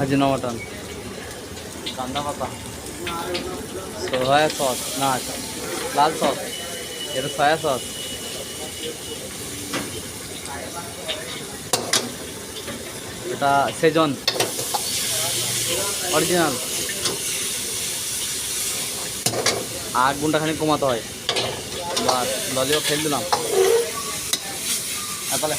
আজিনা মটন, কান্দা পাতা, সয়া সস না লাল সস, এটা সয়া সস, এটা সেজন অরিজিনাল। আর গুণটাখানি কমাতে হয়। বাস ললিপপ ফেল দিলাম। তারপরে